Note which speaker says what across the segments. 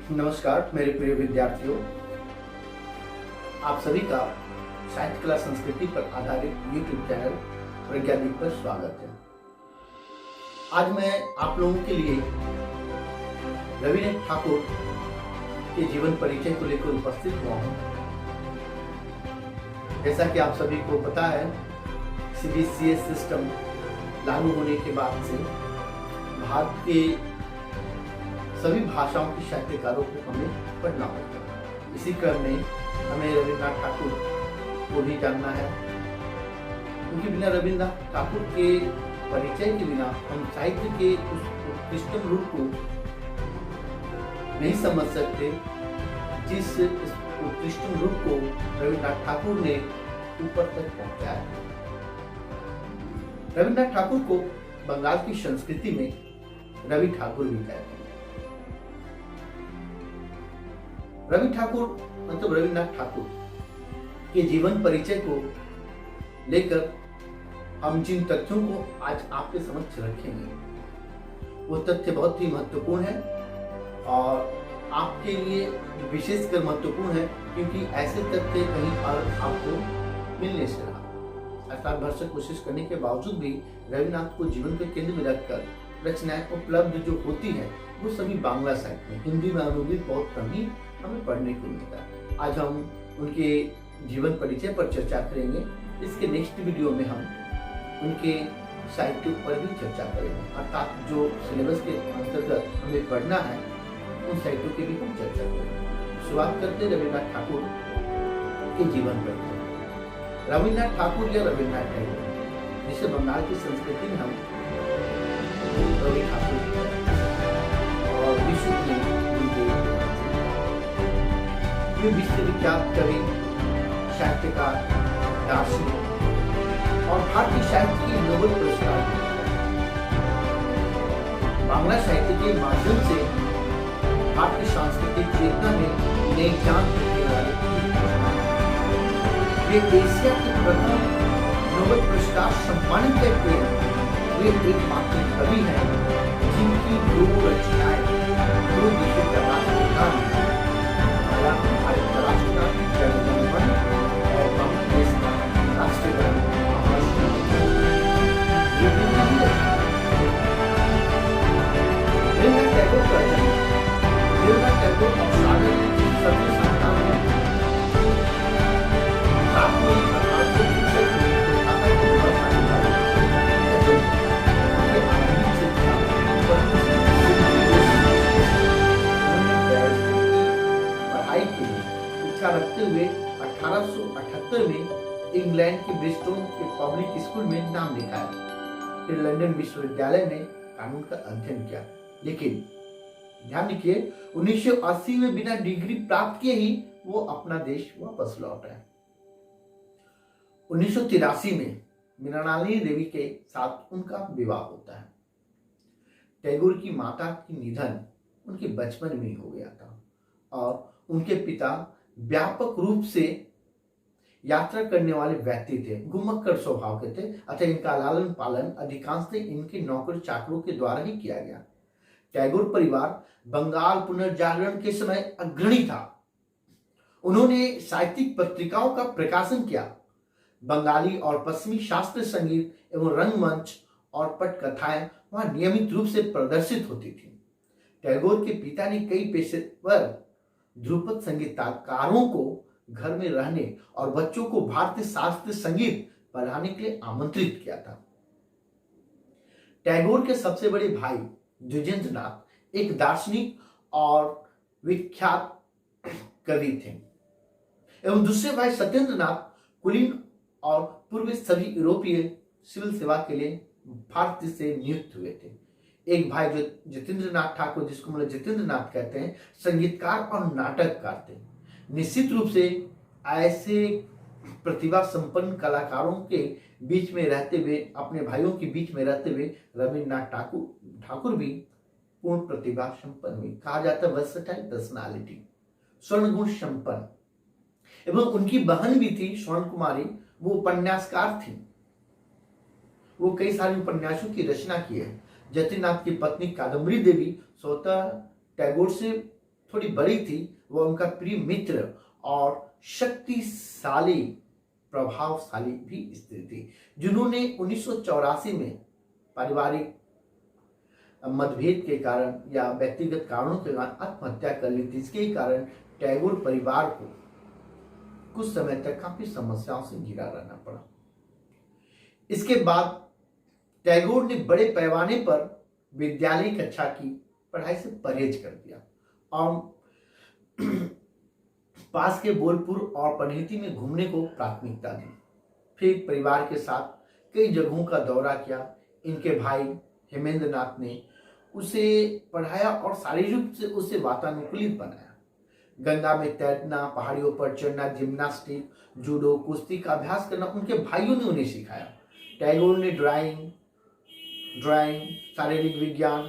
Speaker 1: नमस्कार मेरे प्रिय विद्यार्थियों, आप सभी का साहित्य कला संस्कृति पर आधारित YouTube चैनल प्रज्ञादीप पर स्वागत है। आज मैं आप लोगों के लिए रविन्द्रनाथ ठाकुर के जीवन परिचय को लेकर उपस्थित हुआ हूँ। जैसा कि आप सभी को पता है, CBCS सिस्टम लागू होने के बाद से भारत के सभी भाषाओं के साहित्यकारों को हमें पढ़ना होता है। इसी क्रम में हमें रविन्द्रनाथ ठाकुर को भी जानना है, क्योंकि बिना रविन्द्रनाथ ठाकुर के परिचय के बिना हम साहित्य के उस उत्कृष्टतम रूप को नहीं समझ सकते जिस उत्कृष्टतम रूप को रविन्द्रनाथ ठाकुर ने ऊपर तक पहुंचाया। रविन्द्रनाथ ठाकुर को बंगाल की संस्कृति में रवि ठाकुर भी कहते हैं। रवि ठाकुर मतलब रविन्द्रनाथ ठाकुर के जीवन परिचय को लेकर हम जिन तथ्यों को आज आपके समक्ष रखेंगे वो तथ्य बहुत ही महत्वपूर्ण है और आपके लिए विशेषकर महत्वपूर्ण है, क्योंकि ऐसे तथ्य कहीं और आपको मिलने से रहा। अर्थात भर से कोशिश करने के बावजूद भी रविन्द्रनाथ को जीवन के केंद्र में रखकर रचनाएं उपलब्ध जो होती है वो सभी बांग्ला साहित्य में, हिंदी में अनुदित बहुत कम ही हमें पढ़ने को मिलता है। आज हम उनके जीवन परिचय पर चर्चा करेंगे। इसके नेक्स्ट वीडियो में हम उनके साहित्य पर भी चर्चा करेंगे, अर्थात जो सिलेबस के अंतर्गत हमें पढ़ना है उन साहित्यों की भी हम चर्चा करेंगे। शुरुआत करते हैं रविन्द्रनाथ ठाकुर के जीवन पर। रविन्द्रनाथ ठाकुर या रविन्द्रनाथ टैगोर, जिसे बंगाल की संस्कृति में हम रवि ठाकुर और विश्व में विश्वविख्यात कवि, साहित्यकार, दार्शनिक और भारतीय साहित्य के नोबेल पुरस्कार बांग्ला साहित्य के माध्यम से भारतीय सांस्कृतिक चेतना में नई जान देने वाले वे एशिया के प्रथम नोबेल पुरस्कार सम्मानित करते हैं। वे एकमात्र कवि हैं जिनकी दो रचनाएं दो विषय प्रकाश रखते हुए 1878 में इंग्लैंड के ब्रिस्टल के पब्लिक स्कूल में नाम लिखाया। फिर लंदन विश्वविद्यालय में कानून का अध्ययन किया, लेकिन ध्यान रखिए 1980 में बिना डिग्री प्राप्त किए ही वो अपना देश वापस लौट आए। 1983 में मृणालिनी देवी के साथ उनका विवाह होता है। टैगोर की माता की निधन उनके बचपन में ही हो गया था और उनके पिता व्यापक रूप से यात्रा करने वाले व्यक्ति थे, घुमक्कड़ स्वभाव के थे, अतः इनका लालन पालन अधिकांशतः इनके नौकर चाकरों के द्वारा ही किया गया। टैगोर परिवार बंगाल पुनर्जागरण के समय अग्रणी था। उन्होंने साहित्यिक पत्रिकाओं का प्रकाशन किया। बंगाली और पश्चिमी शास्त्रीय संगीत एवं रंगमंच और पटकथाएं वहां नियमित रूप से प्रदर्शित होती थी। टैगोर के पिता ने कई पेशेवर ध्रुपद संगीतकारों को घर में रहने और बच्चों को भारतीय शास्त्रीय संगीत पढ़ाने के लिए आमंत्रित किया था। टैगोर के सबसे बड़े भाई द्विजेंद्रनाथ एक दार्शनिक और विख्यात कवि थे एवं दूसरे भाई सत्येंद्रनाथ कुलीन और पूर्व सभी यूरोपीय सिविल सेवा के लिए भारत से नियुक्त हुए थे। एक भाई जो जितेंद्रनाथ ठाकुर, जिसको मतलब जितेंद्रनाथ कहते हैं, संगीतकार और नाटककार थे। निश्चित रूप से ऐसे प्रतिभा संपन्न कलाकारों के बीच में रहते हुए, अपने भाइयों के बीच में रहते हुए रविन्द्रनाथ ठाकुर भी पूर्ण प्रतिभा संपन्न हुई। कहा जाता है वर्सेटाइल पर्सनालिटी, स्वर्ण गुण संपन्न। एवं उनकी बहन भी थी स्वर्ण कुमारी, वो उपन्यासकार थी। वो कई सारे उपन्यासों की रचना की है। जतिनाथ की पत्नी कादम्बरी देवी स्वतः टैगोर से थोड़ी बड़ी थी, वह उनका प्रिय मित्र और शक्तिशाली प्रभावशाली भी स्त्री थी, जिन्होंने 1984 में पारिवारिक मतभेद के कारण या व्यक्तिगत कारणों के कारण आत्महत्या कर ली थी। इसके कारण टैगोर परिवार को कुछ समय तक काफी समस्याओं से घिरा रहना पड़ा। इसके बाद टैगोर ने बड़े पैमाने पर विद्यालय कक्षा की पढ़ाई से परहेज कर दिया और पास के बोलपुर और पनहेती में घूमने को प्राथमिकता दी। फिर परिवार के साथ कई जगहों का दौरा किया। इनके भाई हेमेंद्र नाथ ने उसे पढ़ाया और शारीरिक रूप से उसे वातानुकूलित बनाया। गंगा में तैरना, पहाड़ियों पर चढ़ना, जिम्नास्टिक, जूडो, कुश्ती का अभ्यास करना उनके भाइयों ने उन्हें सिखाया। टैगोर ने ड्राइंग, शारीरिक विज्ञान,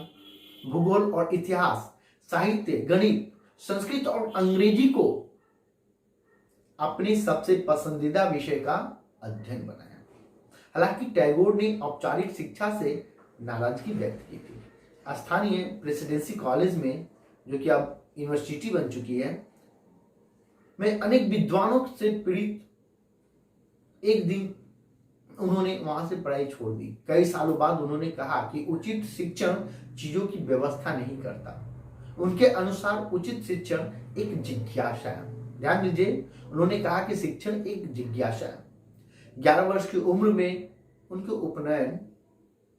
Speaker 1: भूगोल और इतिहास, साहित्य, गणित, संस्कृत और अंग्रेजी को अपने सबसे पसंदीदा विषय का अध्ययन बनाया। हालांकि टैगोर ने औपचारिक शिक्षा से नाराजगी व्यक्त की थी। स्थानीय प्रेसिडेंसी कॉलेज में, जो कि अब यूनिवर्सिटी बन चुकी है, में अनेक विद्वानों से पीड़ित एक दिन उन्होंने वहां से पढ़ाई छोड़ दी। कई सालों बाद उन्होंने कहा कि उचित शिक्षण चीजों की व्यवस्था नहीं करता। उनके अनुसार उचित शिक्षण एक जिज्ञासा है। ध्यान दीजिए, उन्होंने कहा कि शिक्षण एक जिज्ञासा है। 11 वर्ष की उम्र में उनके उपनयन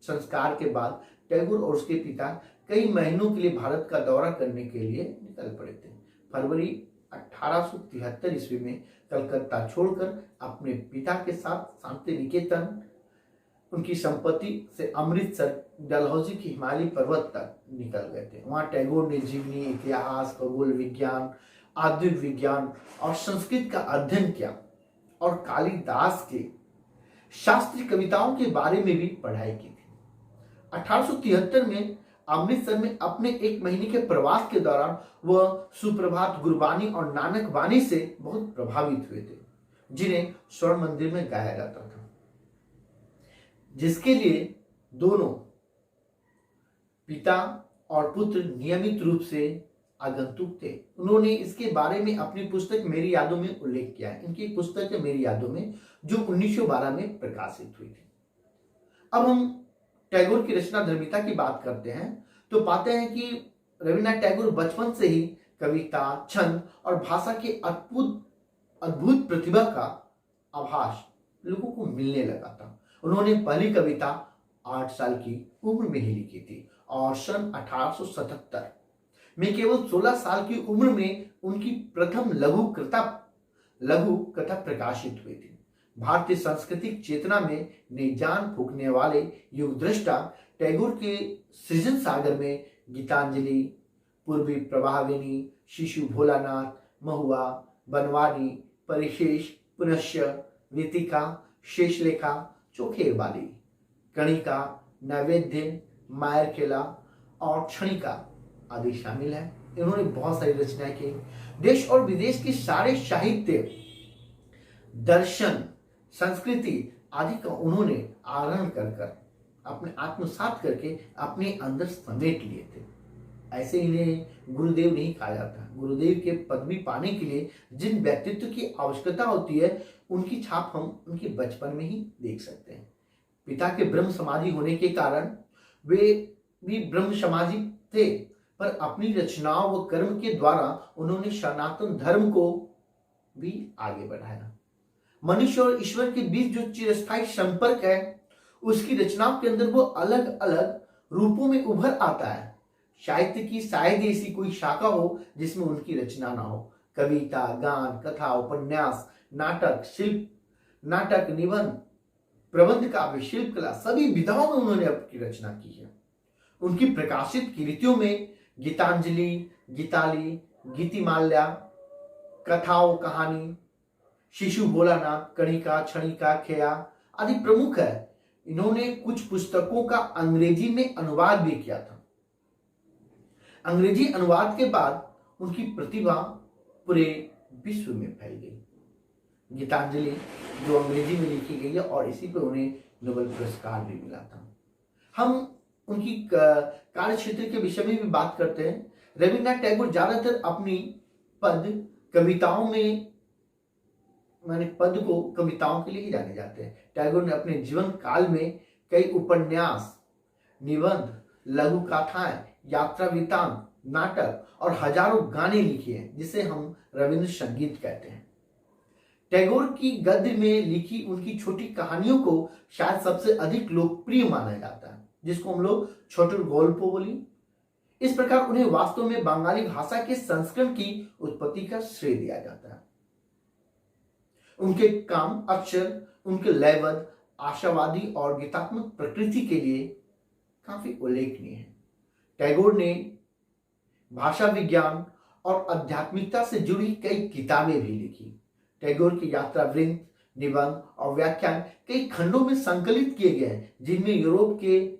Speaker 1: संस्कार के बाद टैगोर और उसके पिता कई महीनों के लिए भारत का दौरा करने के लिए निकल पड़े थे। फरवरी 1873 ईस्वी में कलकत्ता छोड़कर अपने पिता के साथ शांति निकेतन, उनकी संपत्ति से अमृतसर, डलहौजी की हिमालय पर्वत तक निकल गए थे। वहां टैगोर ने जीवनी, इतिहास, खगोल विज्ञान, आधुनिक विज्ञान और संस्कृत का अध्ययन किया और कालिदास के शास्त्रीय कविताओं के बारे में भी पढ़ाई की थी। 1873 में अमृतसर में अपने 1 महीने के प्रवास के दौरान वह सुप्रभात, गुरबानी और नानक बानी से बहुत प्रभावित हुए थे, जिन्हें स्वर्ण मंदिर में गाया जाता था, जिसके लिए दोनों पिता और पुत्र नियमित रूप से आगंतुक थे। उन्होंने इसके बारे में अपनी पुस्तक मेरी यादों में उल्लेख किया है। इनकी पुस्तक है मेरी यादों में, जो 1912 में प्रकाशित हुई थी। अब हम टैगोर की रचना धर्मिता की बात करते हैं तो पाते हैं कि रविन्द्रनाथ टैगोर बचपन से ही कविता, छंद और भाषा के अद्भुत प्रतिभा का आभास लोगों को मिलने लगा था। उन्होंने पहली कविता 8 साल की उम्र में ही लिखी थी और सन 1877 में केवल 16 साल की उम्र में उनकी प्रथम लघु कथा प्रकाशित हुई थी। भारतीय सांस्कृतिक चेतना में नई जान फूंकने वाले युग दृष्टा टैगोर के सृजन सागर में गीतांजलि, पूर्वी प्रभाविनी, शिशु भोलानाथ, महुआ, बनवानी, परिशेष, पुनश्य, वीतिका, शेषलेखा, चोखेरबाली, कणिका, नैवेद्य, मायर खेला और क्षणिका आदि शामिल है। इन्होंने बहुत सारी रचनाएं की। देश और विदेश के सारे साहित्य, दर्शन, संस्कृति आदि का उन्होंने आहरण कर अपने आत्मसात करके अपने अंदर समेट लिए थे। ऐसे इन्हें गुरुदेव नहीं कहा जाता। गुरुदेव के पदवी पाने के लिए जिन व्यक्तित्व की आवश्यकता होती है, उनकी छाप हम उनके बचपन में ही देख सकते हैं। पिता के ब्रह्म समाजी होने के कारण वे भी ब्रह्म समाजी थे, पर अपनी रचनाओं व कर्म के द्वारा उन्होंने सनातन धर्म को भी आगे बढ़ाया। मनुष्य और ईश्वर के बीच जो चिरस्थायी संपर्क है, उसकी रचनाओं के अंदर वो अलग अलग रूपों में उभर आता है। साहित्य की शायद ऐसी कोई शाखा हो जिसमें उनकी रचना ना हो। कविता, गान, कथा, उपन्यास, नाटक, नाटक, निबंध, प्रबंध काव्य, शिल्प कला, सभी विधाओं में उन्होंने अपनी रचना की है। उनकी प्रकाशित कृतियों में गीतांजलि, गीताली, गीतिमाल्या, कथाओं कहानी, शिशु भोलानाथ, कणिका, क्षणिका, खेया आदि प्रमुख है। इन्होंने कुछ पुस्तकों का अंग्रेजी में अनुवाद भी किया था। अंग्रेजी अनुवाद के बाद उनकी प्रतिभा पूरे विश्व में फैल गई। गीतांजलि जो अंग्रेजी में लिखी गई है और इसी पर उन्हें नोबेल पुरस्कार भी मिला था। हम उनकी कार्य क्षेत्र के विषय में भी बात करते हैं। रविन्द्रनाथ टैगोर ज्यादातर अपनी पद कविताओं में पद को कविताओं के लिए ही जाने जाते हैं। टैगोर ने अपने जीवन काल में कई उपन्यास, निबंध, लघु कथाएं, यात्रा वृत्तांत, नाटक और हजारों गाने लिखे हैं, जिसे हम रविंद्र संगीत कहते हैं। टैगोर की गद्य में लिखी उनकी छोटी कहानियों को शायद सबसे अधिक लोकप्रिय माना जाता है, जिसको हम लोग छोटे गल्प बोली। इस प्रकार उन्हें वास्तव में बंगाली भाषा के संस्करण की उत्पत्ति का श्रेय दिया जाता है। उनके काम अक्षर, उनके लयबद्ध, आशावादी और गीतात्मक प्रकृति के लिए काफी उल्लेखनीय है। टैगोर ने भाषा विज्ञान और आध्यात्मिकता से जुड़ी कई किताबें भी लिखी। टैगोर की यात्रा वृत्त, निबंध और व्याख्यान कई खंडों में संकलित किए गए हैं, जिनमें यूरोप के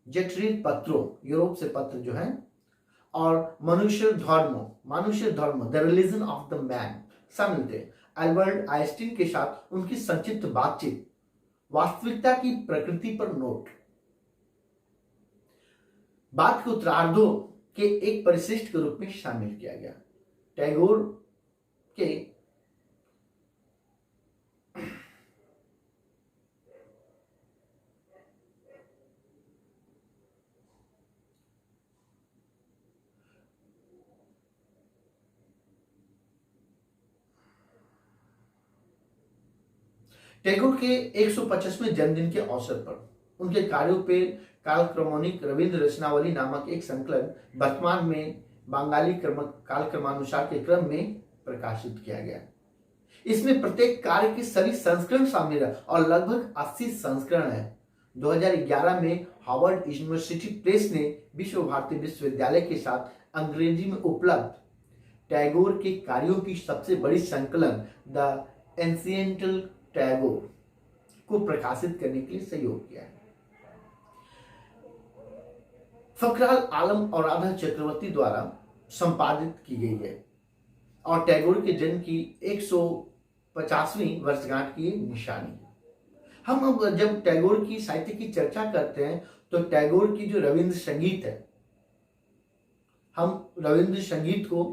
Speaker 1: जटिल पत्रों, यूरोप से पत्र जो है, और मनुष्य धर्म the religion of the man शामिल थे। अल्बर्ट आइंस्टीन के साथ उनकी संक्षिप्त बातचीत, वास्तविकता की प्रकृति पर नोट, बात को उत्तरार्धों के एक परिशिष्ट के रूप में शामिल किया गया। टैगोर के टैगोर के 125वें जन्मदिन के अवसर पर उनके कार्यों पे कालक्रमणिक रविंद्र रचनावली नामक एक संकलन वर्तमान में बंगाली कालक्रमानुसार के क्रम में प्रकाशित किया गया। इसमें प्रत्येक कार्य के सभी संस्करण शामिल है और लगभग 80 संस्करण है। 2011 में हार्वर्ड यूनिवर्सिटी प्रेस ने विश्व भारती विश्वविद्यालय के साथ अंग्रेजी में उपलब्ध टैगोर के कार्यों की सबसे बड़ी संकलन द एंशिएंटल टैगोर को प्रकाशित करने के लिए सहयोग किया है। फखराल आलम और राधा चक्रवर्ती द्वारा संपादित की गई है और टैगोर के जन्म की 150वीं वर्षगांठ की निशानी। हम अब जब टैगोर की साहित्य की चर्चा करते हैं तो टैगोर की जो रविंद्र संगीत है, हम रविंद्र संगीत को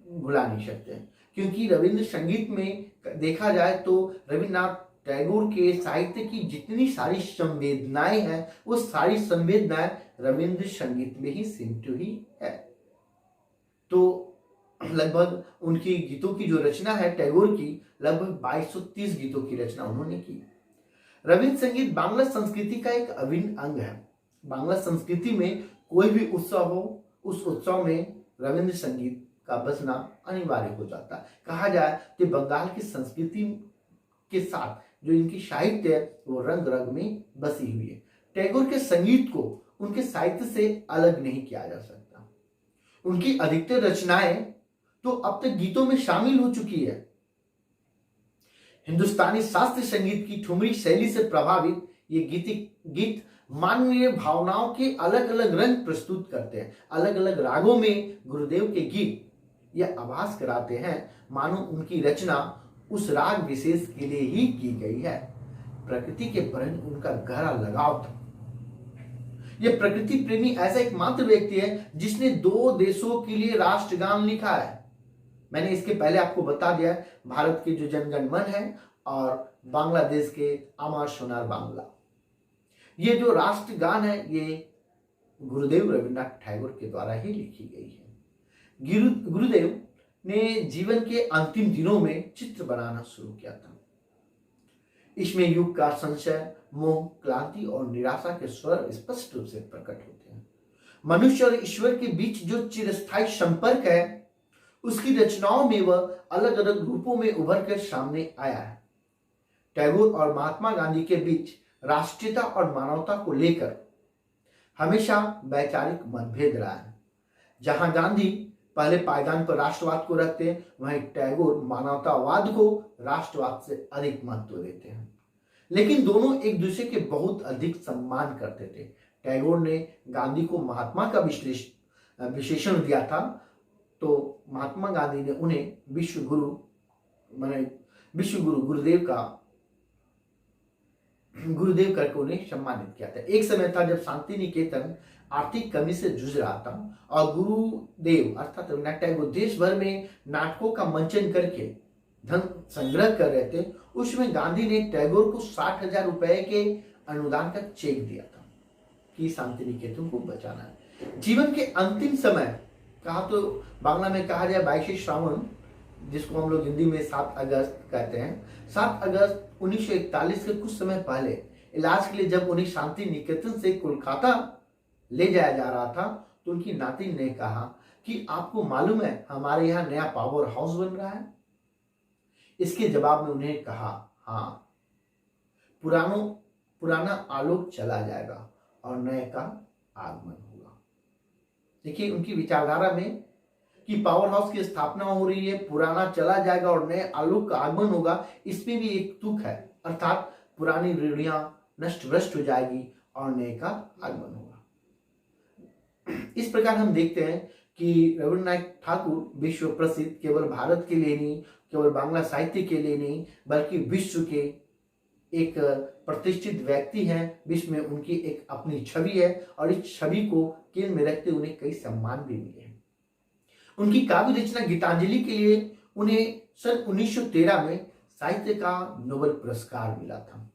Speaker 1: भुला नहीं सकते, क्योंकि रविंद्र संगीत में देखा जाए तो रविन्द्रनाथ टैगोर के साहित्य की जितनी सारी संवेदनाएं हैं, वो सारी संवेदनाएं रविंद्र संगीत में ही सिमटी हुई है। तो लगभग उनकी गीतों की जो रचना है टैगोर की, लगभग 2230 गीतों की रचना उन्होंने की। रविंद्र संगीत बांग्ला संस्कृति का एक अभिन्न अंग है। बांग्ला संस्कृति में कोई भी उत्सव हो, उस उत्सव में रविंद्र संगीत का बजना अनिवार्य हो जाता है। कहा जाए कि बंगाल की संस्कृति के साथ जो इनकी साहित्य है वो रंग रंग में बसी हुई है। टैगोर के संगीत को उनके साहित्य से अलग नहीं किया जा सकता। उनकी अधिकतर रचनाएं तो अब तक गीतों में शामिल हो चुकी है। हिंदुस्तानी शास्त्रीय संगीत की ठुमरी शैली से प्रभावित ये गीत मानवीय भावनाओं के अलग अलग रंग प्रस्तुत करते हैं। अलग अलग रागों में गुरुदेव के गीत यह आभास कराते हैं मानो उनकी रचना उस राग विशेष के लिए ही की गई है। प्रकृति के प्रति उनका गहरा लगाव था। यह प्रकृति प्रेमी ऐसा एकमात्र व्यक्ति है जिसने 2 देशों के लिए राष्ट्रगान लिखा है। मैंने इसके पहले आपको बता दिया, भारत के जो जनगण मन है और बांग्लादेश के अमर सोनार बांग्ला। ये जो राष्ट्रगान है ये गुरुदेव रविन्द्रनाथ टैगोर के द्वारा ही लिखी गई है। गुरुदेव ने जीवन के अंतिम दिनों में चित्र बनाना शुरू किया था। इसमें युग का संशय, मोह, क्लांति और निराशा के स्वर स्पष्ट रूप से प्रकट होते हैं। मनुष्य और ईश्वर के बीच जो चिरस्थायी संपर्क है उसकी रचनाओं में वह अलग अलग रूपों में उभर कर सामने आया है। टैगोर और महात्मा गांधी के बीच राष्ट्रीयता और मानवता को लेकर हमेशा वैचारिक मतभेद रहा है। जहां गांधी पहले पायदान पर राष्ट्रवाद को रखते हैं, वहीं टैगोर मानवतावाद को राष्ट्रवाद से अधिक महत्व देते हैं। लेकिन दोनों एक दूसरे के बहुत अधिक सम्मान करते थे। टैगोर ने गांधी को महात्मा का विशेषण दिया था, तो महात्मा गांधी ने उन्हें विश्व गुरु गुरुदेव करके उन्हें सम्मानित किया था। एक समय था जब शांति निकेतन आर्थिक कमी से जूझ रहा था और गुरुदेव अर्थात रविन्द्रनाथ टैगोर देश भर में नाटकों का मंचन करके धन संग्रह कर रहे थे, उसमें गांधी ने टैगोर को 60,000 रुपए के अनुदान का चेक दिया था कि शांति निकेतन को बचाना है। जीवन के अंतिम समय कहा तो बांग्ला में कहा जाए 22 श्रावण, जिसको हम लोग हिंदी में 7 अगस्त कहते हैं, 7 अगस्त 1941 के कुछ समय पहले इलाज के लिए जब उन्हें शांति निकेतन से कोलकाता ले जाया जा रहा था तो उनकी नातिन ने कहा कि आपको मालूम है हमारे यहाँ नया पावर हाउस बन रहा है। इसके जवाब में उन्हें कहा, हाँ, पुराना आलोक चला जाएगा और नए का आगमन होगा। देखिए उनकी विचारधारा में कि पावर हाउस की स्थापना हो रही है, पुराना चला जाएगा और नए आलोक का आगमन होगा, इसमें भी एक तुक है, अर्थात पुरानी रूढ़ियां नष्ट भ्रष्ट हो जाएगी और नए का आगमन होगा। इस प्रकार हम देखते हैं कि रविन्द्रनाथ ठाकुर विश्व प्रसिद्ध केवल भारत के लिए नहीं, केवल बांग्ला साहित्य के लिए नहीं, बल्कि विश्व के एक प्रतिष्ठित व्यक्ति हैं। विश्व में उनकी एक अपनी छवि है और इस छवि को केंद्र में रखते उन्हें कई सम्मान भी मिले हैं। उनकी काव्य रचना गीतांजलि के लिए उन्हें सन 1913 में साहित्य का नोबेल पुरस्कार मिला था।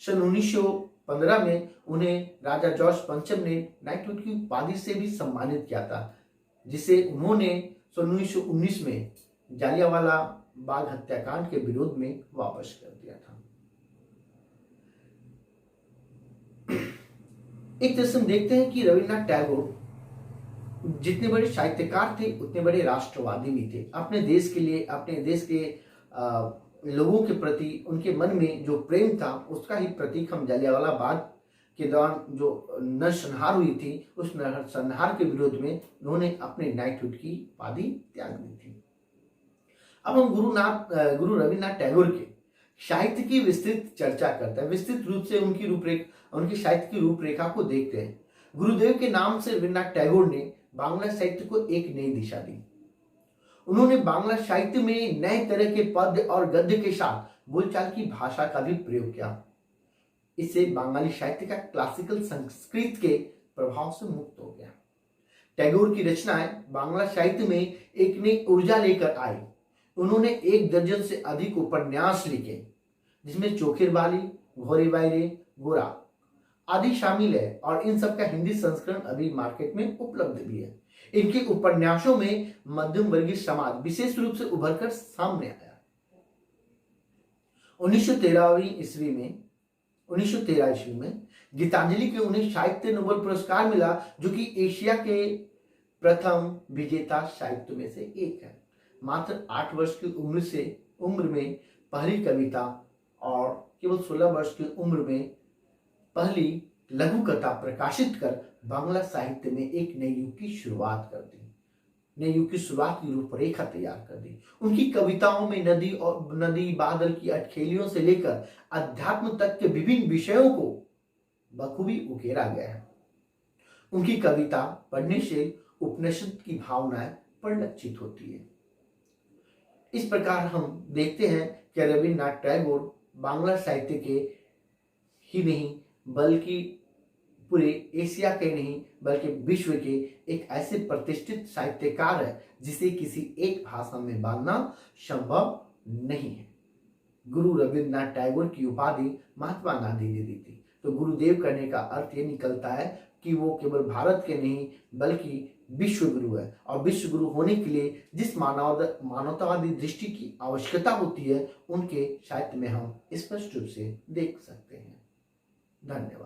Speaker 1: सन 1915 में उन्हें राजा जॉर्ज पंचम ने नाइटहुड की उपाधि से भी सम्मानित किया था, जिसे उन्होंने सन 1919 में जालियांवाला बाग हत्याकांड के विरोध में वापस कर दिया था। एक तरह से हम देखते हैं कि रविन्द्रनाथ टैगोर जितने बड़े साहित्यकार थे उतने बड़े राष्ट्रवादी भी थे। अपने देश के लिए, अपने देश के लोगों के प्रति उनके मन में जो प्रेम था उसका ही प्रतीक हम जालियांवाला बाग के दौरान जो नरसंहार हुई थी उस नरसंहार के विरोध में उन्होंने अपने नाइटहुड की उपाधि त्याग दी थी। अब हम गुरु रविन्द्रनाथ टैगोर के साहित्य की विस्तृत चर्चा करते हैं, विस्तृत रूप से उनकी साहित्य की रूपरेखा को देखते हैं। गुरुदेव के नाम से रविन्द्रनाथ टैगोर ने बांग्ला साहित्य को एक नई दिशा दी। उन्होंने बांग्ला साहित्य में नए तरह के पद्य और गद्य के साथ बोलचाल की भाषा का भी प्रयोग किया। इससे बंगाली साहित्य का क्लासिकल संस्कृत के प्रभाव से मुक्त हो गया। टैगोर की रचनाएं बांग्ला साहित्य में एक नई ऊर्जा लेकर आई। उन्होंने 1 दर्जन से अधिक उपन्यास लिखे, जिसमें चोखेर बाली, घोरी बायरे, गोरा आदि शामिल है और इन सब का हिंदी संस्करण अभी मार्केट में उपलब्ध भी है। इनके उपन्यासों में मध्यम वर्गीय समाज विशेष रूप से उभरकर सामने आया। 1913 ईस्वी में गीतांजलि के उन्हें साहित्य नोबेल पुरस्कार मिला, जो कि एशिया के प्रथम विजेता साहित्य में से एक है। मात्र 8 वर्ष की उम्र में पहली कविता और केवल 16 वर्ष की उम्र में पहली लघु कथा प्रकाशित कर बांग्ला साहित्य में एक नए युग की शुरुआत कर दी, नए युग की शुरुआत की रूपरेखा तैयार कर दी। उनकी कविताओं में नदी बादल की अटखेलियों से लेकर अध्यात्म तक के विभिन्न विषयों को बखूबी उकेरा गया है। उनकी कविता पढ़ने से उपनिषद की भावनाएं परिलक्षित होती है। इस प्रकार हम देखते हैं कि रविन्द्रनाथ टैगोर बांग्ला साहित्य के ही नहीं बल्कि पूरे एशिया के नहीं बल्कि विश्व के एक ऐसे प्रतिष्ठित साहित्यकार है जिसे किसी एक भाषा में बांधना संभव नहीं है। गुरु रविन्द्रनाथ टैगोर की उपाधि महात्मा गांधी ने दी थी। तो गुरुदेव कहने का अर्थ ये निकलता है कि वो केवल भारत के नहीं बल्कि विश्व गुरु है, और विश्व गुरु होने के लिए जिस मानवतावादी दृष्टि की आवश्यकता होती है उनके साहित्य में हम स्पष्ट रूप से देख सकते हैं। धन्यवाद।